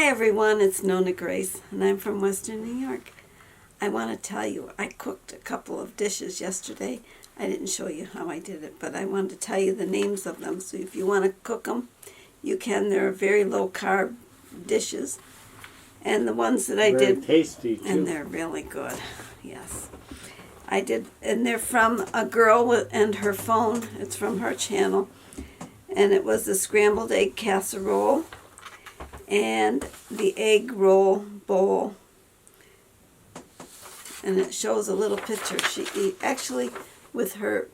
everyone, it's Nonna Grace, and I'm from Western New York. I want to tell you, I cooked a couple of dishes yesterday. I didn't show you how I did it, but I wanted to tell you the names of them. So if you want to cook them, you can. They're very low-carb dishes. And the ones that I did, tasty too. And they're really good, yes. I did, and they're from a girl and her phone. It's from her channel. And it was the scrambled egg casserole and the egg roll bowl. And it shows a little picture. She actually, with her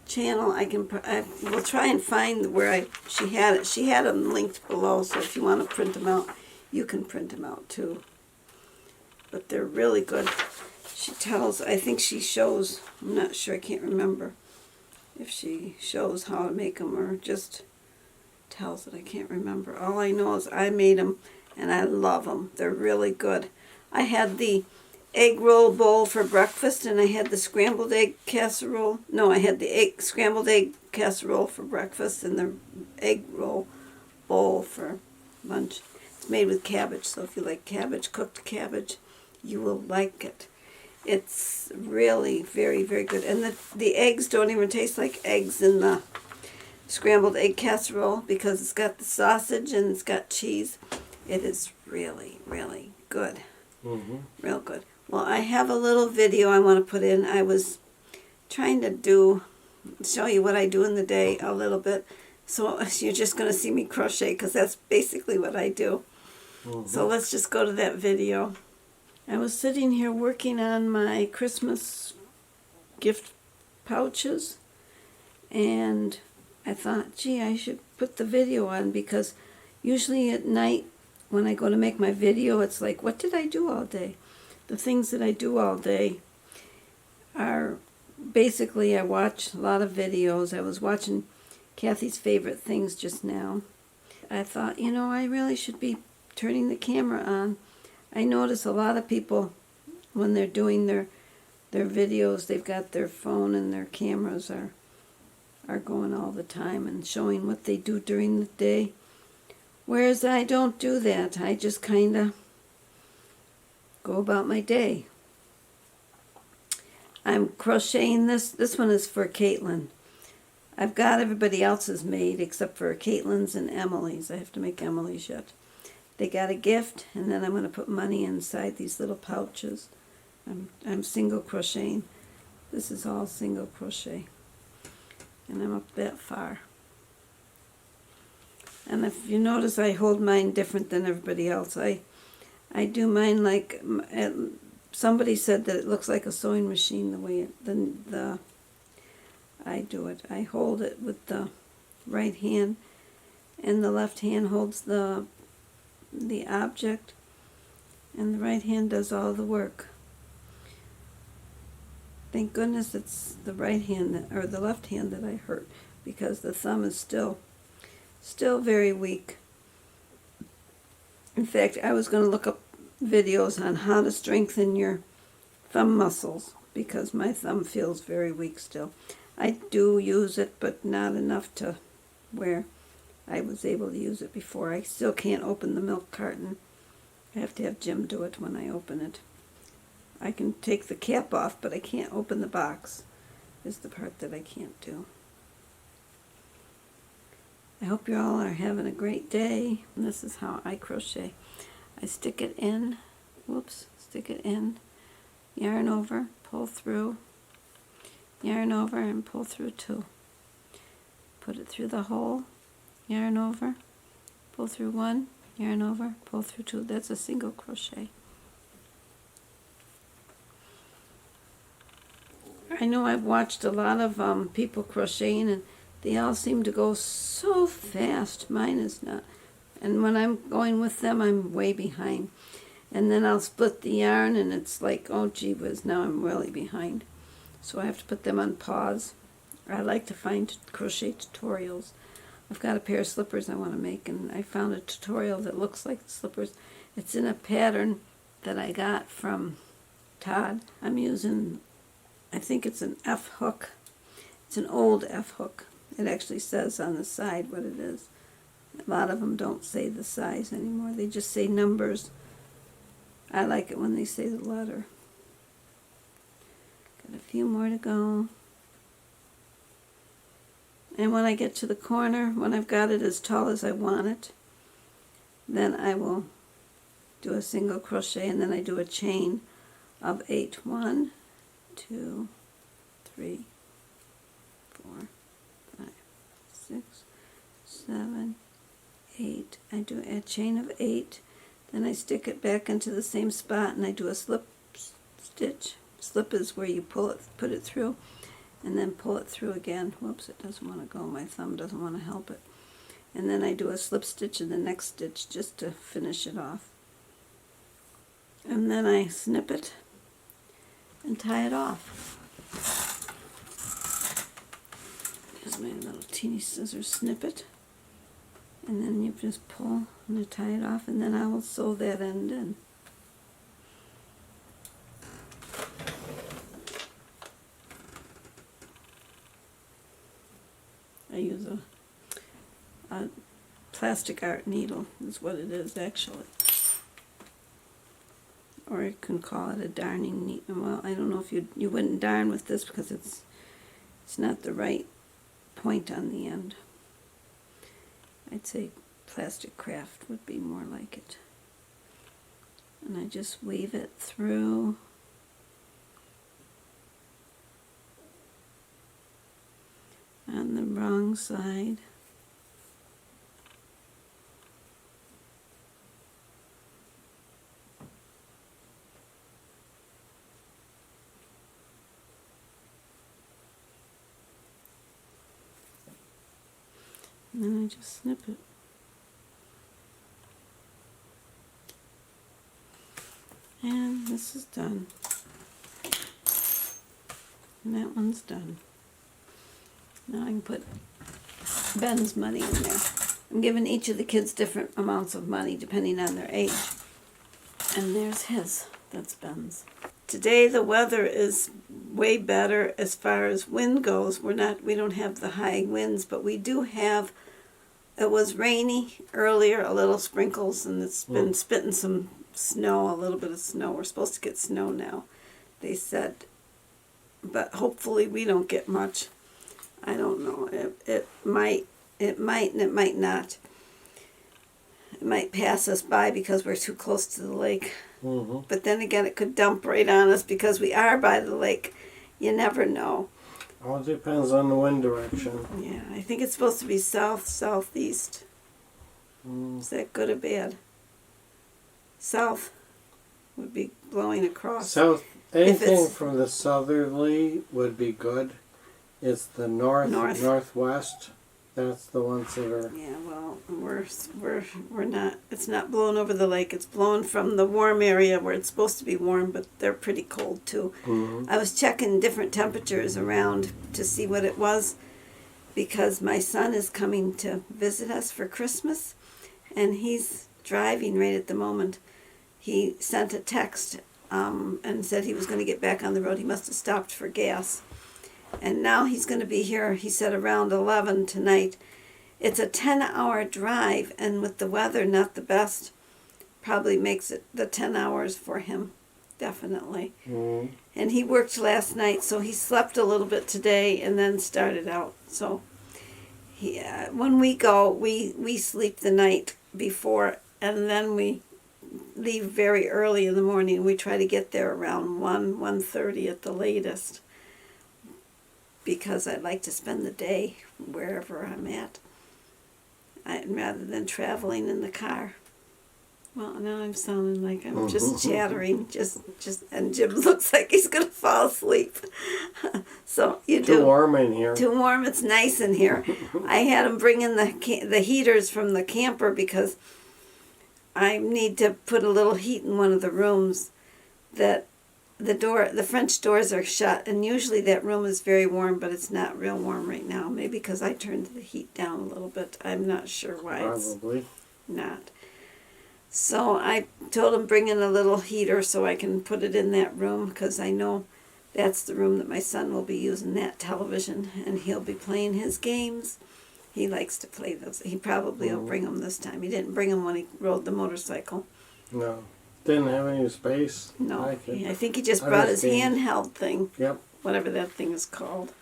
channel, I will try and find where she had it. She had them linked below, so if you want to print them out, you can print them out too. But they're really good. She tells, I think she shows, I'm not sure, I can't remember if she shows how to make them or just tells it. I can't remember. All I know is I made them and I love them. They're really good. I had the egg roll bowl for breakfast and I had the scrambled egg casserole. No, I had the scrambled egg casserole for breakfast and the egg roll bowl for lunch. It's made with cabbage, so if you like cabbage, cooked cabbage, you will like it. It's really very, very good. And the eggs don't even taste like eggs in the scrambled egg casserole because it's got the sausage and it's got cheese. It is really, really good. Mm-hmm. Real good. Well, I have a little video I want to put in. I was trying to show you what I do in the day a little bit. So you're just going to see me crochet because that's basically what I do. Mm-hmm. So let's just go to that video. I was sitting here working on my Christmas gift pouches, and I thought, gee, I should put the video on because usually at night when I go to make my video, it's like, what did I do all day? The things that I do all day are basically I watch a lot of videos. I was watching Kathy's Favorite Things just now. I thought, I really should be turning the camera on. I notice a lot of people, when they're doing their videos, they've got their phone and their cameras are going all the time and showing what they do during the day. Whereas I don't do that. I just kind of go about my day. I'm crocheting this. This one is for Caitlin. I've got everybody else's made except for Caitlin's and Emily's. I have to make Emily's yet. They got a gift, and then I'm going to put money inside these little pouches. I'm single crocheting. This is all single crochet. And I'm up that far. And if you notice, I hold mine different than everybody else. I do mine like, somebody said that it looks like a sewing machine the way I do it. I hold it with the right hand, and the left hand holds the object, and the right hand does all the work. Thank goodness it's the right hand or the left hand that I hurt, because the thumb is still very weak. In fact, I was going to look up videos on how to strengthen your thumb muscles because my thumb feels very weak still. I do use it, but not enough to where I was able to use it before. I still can't open the milk carton. I have to have Jim do it when I open it. I can take the cap off, but I can't open the box, is the part that I can't do. I hope you all are having a great day. And this is how I crochet. I stick it in, stick it in, yarn over, pull through, yarn over and pull through two. Put it through the hole, yarn over, pull through one, yarn over, pull through two. That's a single crochet. I know I've watched a lot of people crocheting and they all seem to go so fast. Mine is not. And when I'm going with them, I'm way behind. And then I'll split the yarn and it's like, oh gee whiz, now I'm really behind. So I have to put them on pause. I like to find crochet tutorials. I've got a pair of slippers I want to make, and I found a tutorial that looks like the slippers. It's in a pattern that I got from Todd. I'm using, I think it's an F hook. It's an old F hook. It actually says on the side what it is. A lot of them don't say the size anymore. They just say numbers. I like it when they say the letter. Got a few more to go. And when I get to the corner, when I've got it as tall as I want it, then I will do a single crochet, and then I do a chain of 8. 1, 2, 3, 4, 5, 6, 7, 8. I do a chain of 8, then I stick it back into the same spot, and I do a slip stitch. Slip is where you pull it, put it through, and then pull it through again. Whoops, it doesn't want to go. My thumb doesn't want to help it. And then I do a slip stitch in the next stitch just to finish it off. And then I snip it and tie it off. Here's my little teeny scissors snippet. And then you just pull and tie it off, and then I will sew that end in. I use a plastic art needle, is what it is actually. Or you can call it a darning needle. Well, I don't know if you wouldn't darn with this because it's not the right point on the end. I'd say plastic craft would be more like it. And I just weave it through. On the wrong side. And then I just snip it. And this is done. And that one's done. Now I can put Ben's money in there. I'm giving each of the kids different amounts of money depending on their age. And there's his. That's Ben's. Today the weather is way better as far as wind goes. We don't have the high winds, but we do have, it was rainy earlier, a little sprinkles, and it's been spitting some snow, a little bit of snow. We're supposed to get snow now, they said. But hopefully we don't get much. I don't know. It might, and it might not. It might pass us by because we're too close to the lake. Mm-hmm. But then again, it could dump right on us because we are by the lake. You never know. All depends on the wind direction. Yeah, I think it's supposed to be south, southeast. Is that good or bad? South would be blowing across. South, anything from the southerly would be good. It's the northwest. That's the ones that are. Yeah, well, we're not. It's not blowing over the lake. It's blowing from the warm area where it's supposed to be warm, but they're pretty cold too. Mm-hmm. I was checking different temperatures around to see what it was, because my son is coming to visit us for Christmas, and he's driving right at the moment. He sent a text and said he was going to get back on the road. He must have stopped for gas. And now he's going to be here, he said, around 11 tonight. It's a 10-hour drive, and with the weather not the best, probably makes it the 10 hours for him, definitely. Mm. And he worked last night, so he slept a little bit today and then started out. So when we go, we sleep the night before, and then we leave very early in the morning. We try to get there around 1:30 at the latest, because I'd like to spend the day wherever I'm at, rather than traveling in the car. Well, now I'm sounding like I'm just chattering, and Jim looks like he's going to fall asleep. So you do. Too warm in here. Too warm. It's nice in here. I had him bring in the heaters from the camper because I need to put a little heat in one of the rooms. That the French doors are shut, and usually that room is very warm, but it's not real warm right now. Maybe because I turned the heat down a little bit. I'm not sure why. Probably. It's not. So I told him bring in a little heater so I can put it in that room, because I know that's the room that my son will be using that television, and he'll be playing his games He likes to play those. He probably will bring them this time. He didn't bring them when he rode the motorcycle. No. Didn't have any space. No. I think he just brought his handheld thing. Yep. Whatever that thing is called.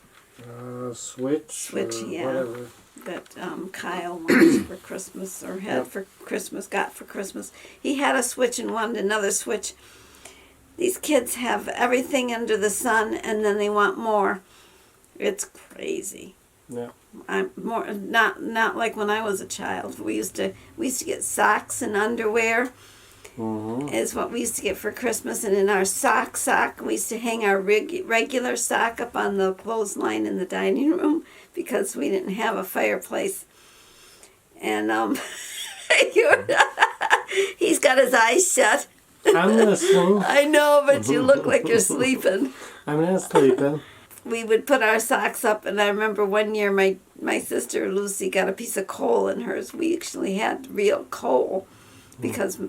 Switch. Switch, yeah. Whatever. That Kyle wants for Christmas, or had for Christmas, got for Christmas. He had a Switch and wanted another Switch. These kids have everything under the sun, and then they want more. It's crazy. Yeah. I'm more not like when I was a child. We used to get socks and underwear. Is what we used to get for Christmas, and in our sock we used to hang our regular sock up on the clothesline in the dining room because we didn't have a fireplace. And he's got his eyes shut. I'm listening. I know, but you look like you're sleeping. I'm not sleeping. We would put our socks up, and I remember one year my sister Lucy got a piece of coal in hers. We actually had real coal because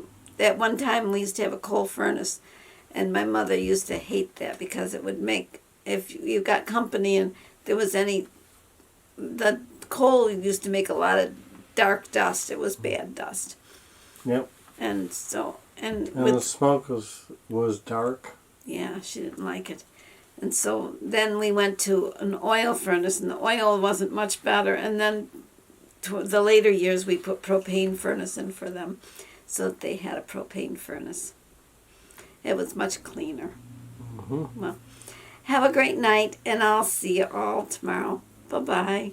at one time we used to have a coal furnace, and my mother used to hate that because it would make, if you got company and there was the coal used to make a lot of dark dust. It was bad dust. Yep. And so, and the smoke was dark. Yeah, she didn't like it. And so then we went to an oil furnace, and the oil wasn't much better. And then to the later years, we put propane furnace in for them, so that they had a propane furnace. It was much cleaner. Well, have a great night, and I'll see you all tomorrow. Bye-bye.